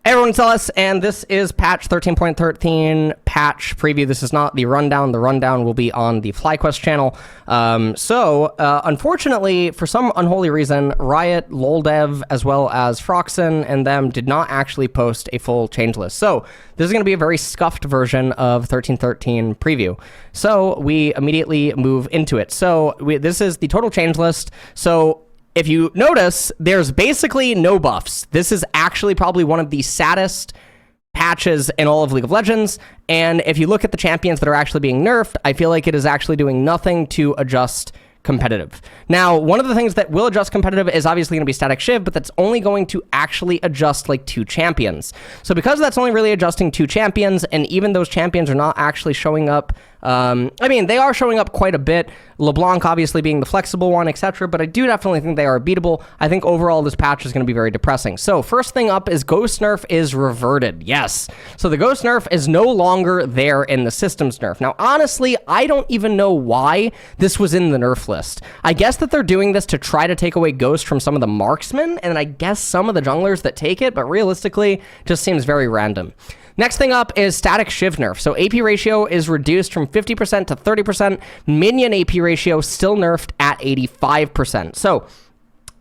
Hey everyone, it's Ellis, and this is patch 13.13 patch preview. This is not the rundown. The rundown will be on the FlyQuest channel. Unfortunately, for some unholy reason, Riot, LoL Dev, as well as Froxen and them did not actually post a full change list. So this is going to be a very scuffed version of 13.13 preview. So we immediately move into it. So this is the total change list. So if you notice, there's basically no buffs. This is actually probably one of the saddest patches in all of League of Legends. And if you look at the champions that are actually being nerfed, I feel like it is actually doing nothing to adjust competitive. Now, one of the things that will adjust competitive is obviously going to be static Shiv, but that's only going to actually adjust like 2 champions. So because that's only really adjusting 2 champions, and even those champions are not actually showing up, I mean, they are showing up quite a bit, LeBlanc obviously being the flexible one, etc., but I do definitely think they are beatable. I think overall this patch is going to be very depressing. So first thing up is Ghost Nerf is reverted. Yes. So the Ghost Nerf is no longer there in the systems nerf. Now, honestly, I don't even know why this was in the nerf list. I guess that they're doing this to try to take away Ghost from some of the marksmen, and I guess some of the junglers that take it, but realistically, just seems very random. Next thing up is static Shiv nerf. So AP ratio is reduced from 50% to 30%. Minion AP ratio still nerfed at 85%. So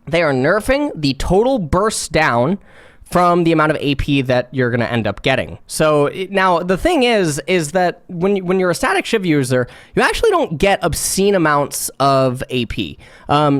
they are nerfing the total burst down from the amount of AP that you're going to end up getting. So now the thing is that when you're a static Shiv user, you actually don't get obscene amounts of AP.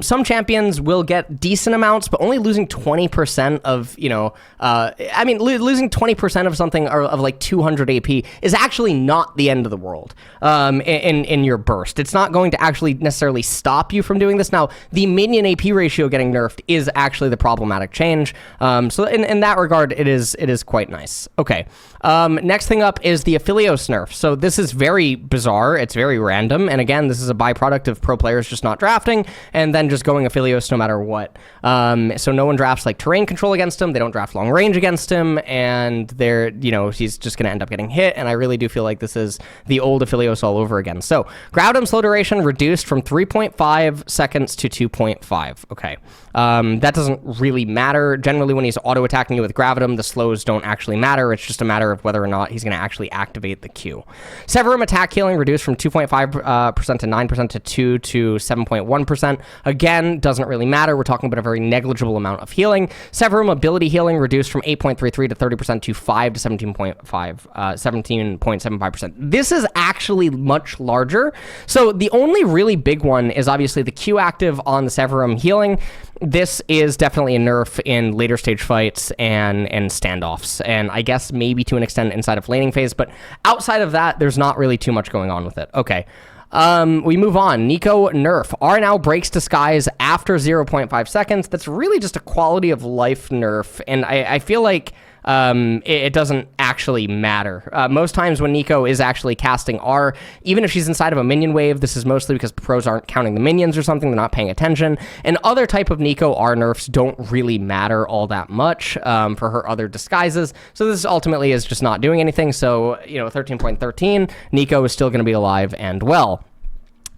Some champions will get decent amounts, but only losing 20% of, losing 20% of something or of like 200 AP is actually not the end of the world in your burst. It's not going to actually necessarily stop you from doing this. Now, the minion AP ratio getting nerfed is actually the problematic change. So in that regard, it is quite nice. Okay. Next thing up is the APHELIOS Nerf. So this is very bizarre. It's very random. And again, this is a byproduct of pro players just not drafting and then just going APHELIOS no matter what. So no one drafts like terrain control against him. They don't draft long range against him. And he's just going to end up getting hit. And I really do feel like this is the old APHELIOS all over again. So Groudum slow duration reduced from 3.5 seconds to 2.5. Okay. That doesn't really matter. Generally, when he's auto attacking you with Gravitum, the slows don't actually matter. It's just a matter of whether or not he's going to actually activate the Q. Severum attack healing reduced from 2.5% to 9% to 2 to 7.1%. Again, doesn't really matter. We're talking about a very negligible amount of healing. Severum ability healing reduced from 8.33 to 30% to 5 to 17.75%. This is actually much larger. So the only really big one is obviously the Q active on the Severum healing. This is definitely a nerf in later stage fights and standoffs, and I guess maybe to an extent inside of laning phase, but outside of that, there's not really too much going on with it. Okay. We move on. Niko Nerf. R now breaks disguise after 0.5 seconds. That's really just a quality of life nerf, and I feel like it doesn't actually matter. Most times when Niko is actually casting R, even if she's inside of a minion wave, this is mostly because pros aren't counting the minions or something, they're not paying attention. And other type of Niko R nerfs don't really matter all that much for her other disguises. So this ultimately is just not doing anything. So, 13.13, Niko is still going to be alive and well.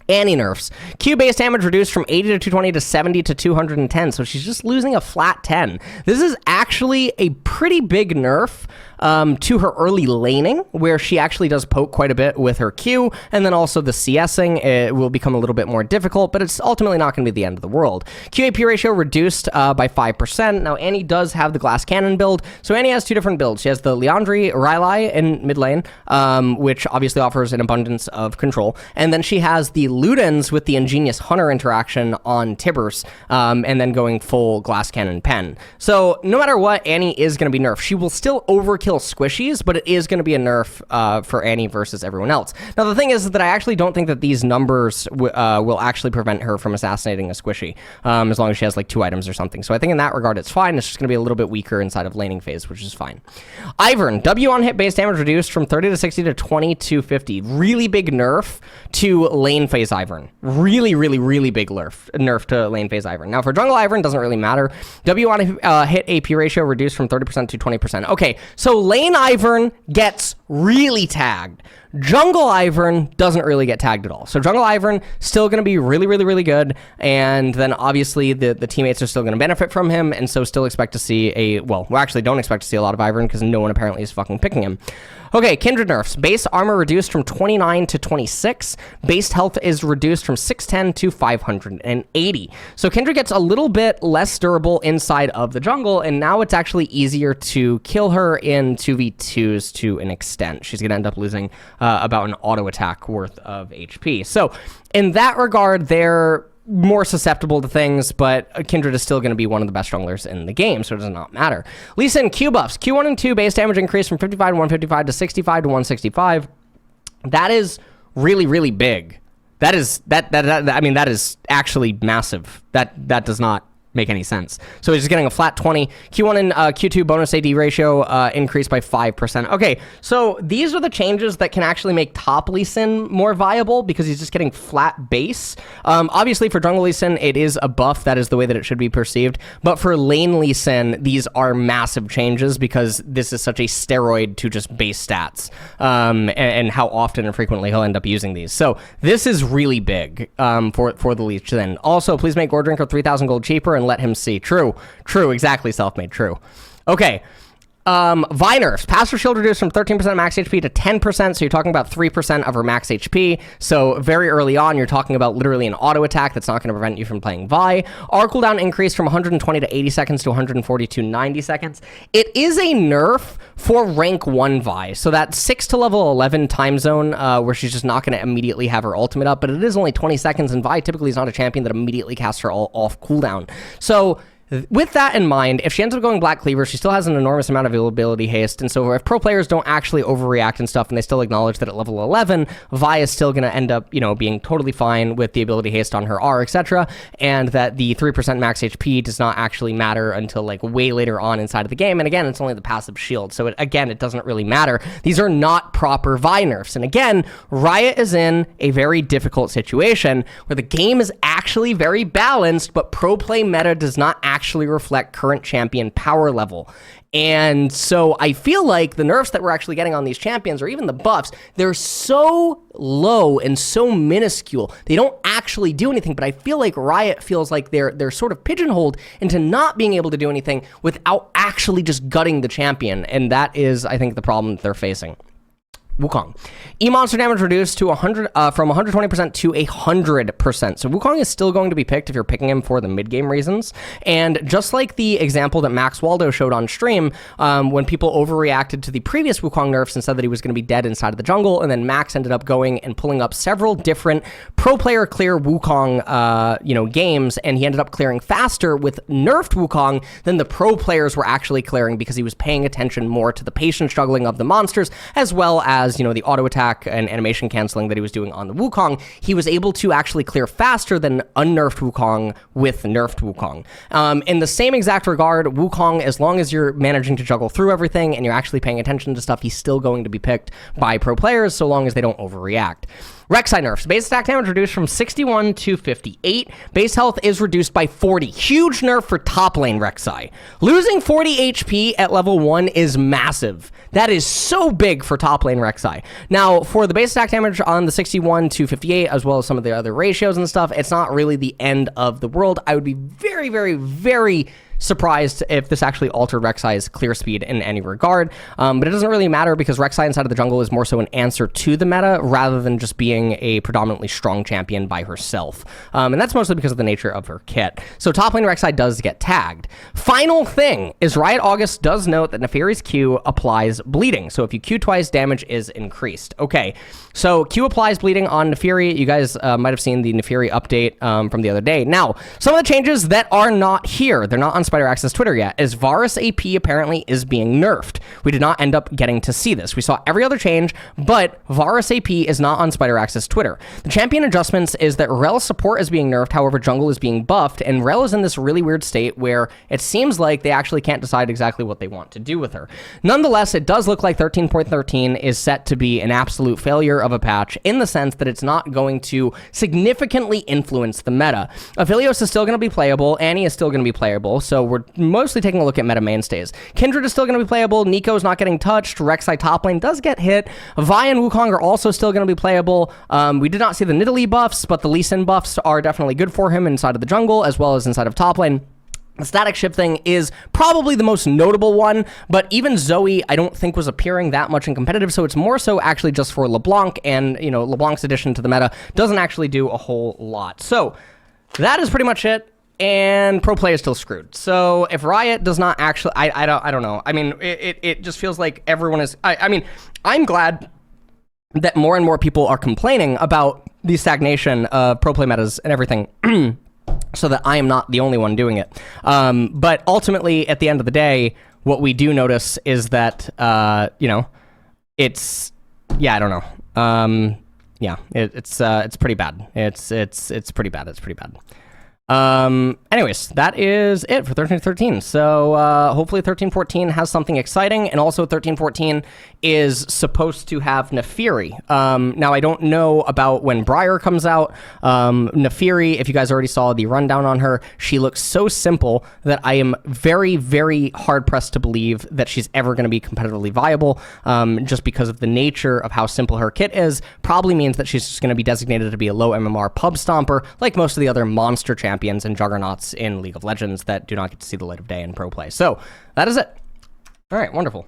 Annie nerfs. Q base damage reduced from 80 to 220 to 70 to 210, so she's just losing a flat 10. This is actually a pretty big nerf to her early laning, where she actually does poke quite a bit with her Q, and then also the CSing, it will become a little bit more difficult, but it's ultimately not going to be the end of the world. QAP ratio reduced by 5%. Now, Annie does have the glass cannon build, so Annie has 2 different builds. She has the Liandry Rylai in mid lane, which obviously offers an abundance of control, and then she has the Ludens with the Ingenious Hunter interaction on Tibbers, and then going full glass cannon pen. So no matter what, Annie is going to be nerfed. She will still overkill squishies, but it is going to be a nerf for Annie versus everyone else. Now, the thing is that I actually don't think that these numbers will actually prevent her from assassinating a squishy, as long as she has like 2 items or something. So I think in that regard, it's fine. It's just going to be a little bit weaker inside of laning phase, which is fine. Ivern, W on hit base damage reduced from 30 to 60 to 20 to 50. Really big nerf to lane phase Ivern. Really, really, really big nerf to lane phase Ivern. Now, for jungle Ivern, doesn't really matter. W on hit AP ratio reduced from 30% to 20%. Okay, so lane Ivern gets really tagged. Jungle Ivern doesn't really get tagged at all. So jungle Ivern still going to be really, really, really good. And then obviously the teammates are still going to benefit from him. And so still expect to see we actually don't expect to see a lot of Ivern because no one apparently is fucking picking him. Okay, Kindred Nerfs. Base armor reduced from 29 to 26. Base health is reduced from 610 to 580. So Kindred gets a little bit less durable inside of the jungle, and now it's actually easier to kill her in 2v2s to an extent. She's going to end up losing about an auto attack worth of HP. So in that regard, they're more susceptible to things, but Kindred is still going to be one of the best junglers in the game, so it does not matter. Lee Sin, Q buffs. Q1 and 2 base damage increase from 55 to 155 to 65 to 165. That is really, really big. That is actually massive. That does not make any sense. So he's just getting a flat 20. Q1 and Q2 bonus AD ratio increased by 5%. Okay, so these are the changes that can actually make top Lee Sin more viable because he's just getting flat base. Obviously for jungle Lee Sin, it is a buff. That is the way that it should be perceived. But for lane Lee Sin, these are massive changes because this is such a steroid to just base stats and how often and frequently he'll end up using these. So this is really big for the Lee Sin. Also, please make Gore Drinker 3,000 gold cheaper and let him see. True, exactly, self-made, true. Okay, Vi nerfs. Passive shield reduced from 13% max HP to 10%, so you're talking about 3% of her max HP. So very early on, you're talking about literally an auto attack that's not going to prevent you from playing Vi. R cooldown increased from 120 to 80 seconds to 140 to 90 seconds. It is a nerf for rank 1 Vi, so that 6 to level 11 time zone where she's just not going to immediately have her ultimate up, but it is only 20 seconds, and Vi typically is not a champion that immediately casts her all off cooldown. So with that in mind, if she ends up going Black Cleaver, she still has an enormous amount of availability haste, and so if pro players don't actually overreact and stuff, and they still acknowledge that at level 11, Vi is still going to end up, being totally fine with the ability haste on her R, etc., and that the 3% max HP does not actually matter until, way later on inside of the game, and again, it's only the passive shield, so it doesn't really matter. These are not proper Vi nerfs, and again, Riot is in a very difficult situation where the game is actually very balanced, but pro play meta does not actually reflect current champion power level. And so I feel like the nerfs that we're actually getting on these champions, or even the buffs, they're so low and so minuscule. They don't actually do anything, but I feel like Riot feels like they're sort of pigeonholed into not being able to do anything without actually just gutting the champion. And that is, I think, the problem that they're facing. Wukong. E-monster damage reduced to 100 from 120% to 100%. So Wukong is still going to be picked if you're picking him for the mid-game reasons. And just like the example that Max Waldo showed on stream, when people overreacted to the previous Wukong nerfs and said that he was going to be dead inside of the jungle, and then Max ended up going and pulling up several different pro player clear Wukong games, and he ended up clearing faster with nerfed Wukong than the pro players were actually clearing because he was paying attention more to the patience juggling of the monsters, as well as the auto attack and animation canceling that he was doing on the Wukong. He was able to actually clear faster than unnerfed Wukong with nerfed Wukong. In the same exact regard, Wukong, as long as you're managing to juggle through everything and you're actually paying attention to stuff, he's still going to be picked by pro players so long as they don't overreact. Rexit nerfs. Base attack damage reduced from 61 to 58. Base health is reduced by 40. Huge nerf for top lane Rexit. Losing 40 HP at level 1 is massive. That is so big for top lane Rexit. Now, for the base attack damage on the 61 to 58, as well as some of the other ratios and stuff, it's not really the end of the world. I would be very, very, very surprised if this actually altered Rexit's clear speed in any regard, but it doesn't really matter because Rexit inside of the jungle is more so an answer to the meta rather than just being a predominantly strong champion by herself, and that's mostly because of the nature of her kit. So top lane Rexit does get tagged. Final thing is Riot August does note that Neferi's Q applies bleeding, so if you Q twice, damage is increased. Okay, so Q applies bleeding on Neferi. You guys might have seen the Neferi update from the other day. Now, some of the changes that are not here, they're not on Spider Access Twitter yet, is Varus AP apparently is being nerfed. We did not end up getting to see this. We saw every other change, but Varus AP is not on Spider Access Twitter. The champion adjustments is that Rel's support is being nerfed, however jungle is being buffed, and Rel is in this really weird state where it seems like they actually can't decide exactly what they want to do with her. Nonetheless, it does look like 13.13 is set to be an absolute failure of a patch in the sense that it's not going to significantly influence the meta. APHELIOS is still going to be playable, Annie is still going to be playable, so So we're mostly taking a look at meta mainstays. Kindred is still going to be playable. Niko's not getting touched. Rexit top lane does get hit. Vi and Wukong are also still going to be playable. We did not see the Nidalee buffs, but the Lee Sin buffs are definitely good for him inside of the jungle as well as inside of top lane. The static Shiv thing is probably the most notable one, but even Zoe I don't think was appearing that much in competitive, so it's more so actually just for LeBlanc, and you know, LeBlanc's addition to the meta doesn't actually do a whole lot. So that is pretty much it, and pro play is still screwed. So if Riot does not actually, I don't know. I mean, it just feels like everyone is, I mean, I'm glad that more and more people are complaining about the stagnation of pro play metas and everything. So that I am not the only one doing it. But ultimately, at the end of the day, what we do notice is that, you know, it's, yeah, I don't know. Yeah, it's pretty bad. It's pretty bad. It's pretty bad. Anyways, that is it for 13-13. So hopefully 13-14 has something exciting, and also 13-14 is supposed to have Nefiri. Now, I don't know about when Briar comes out. Nefiri, if you guys already saw the rundown on her, she looks so simple that I am very, very hard-pressed to believe that she's ever going to be competitively viable, just because of the nature of how simple her kit is. Probably means that she's just going to be designated to be a low MMR pub stomper, like most of the other monster champions and juggernauts in League of Legends that do not get to see the light of day in pro play. So that is it. All right, wonderful.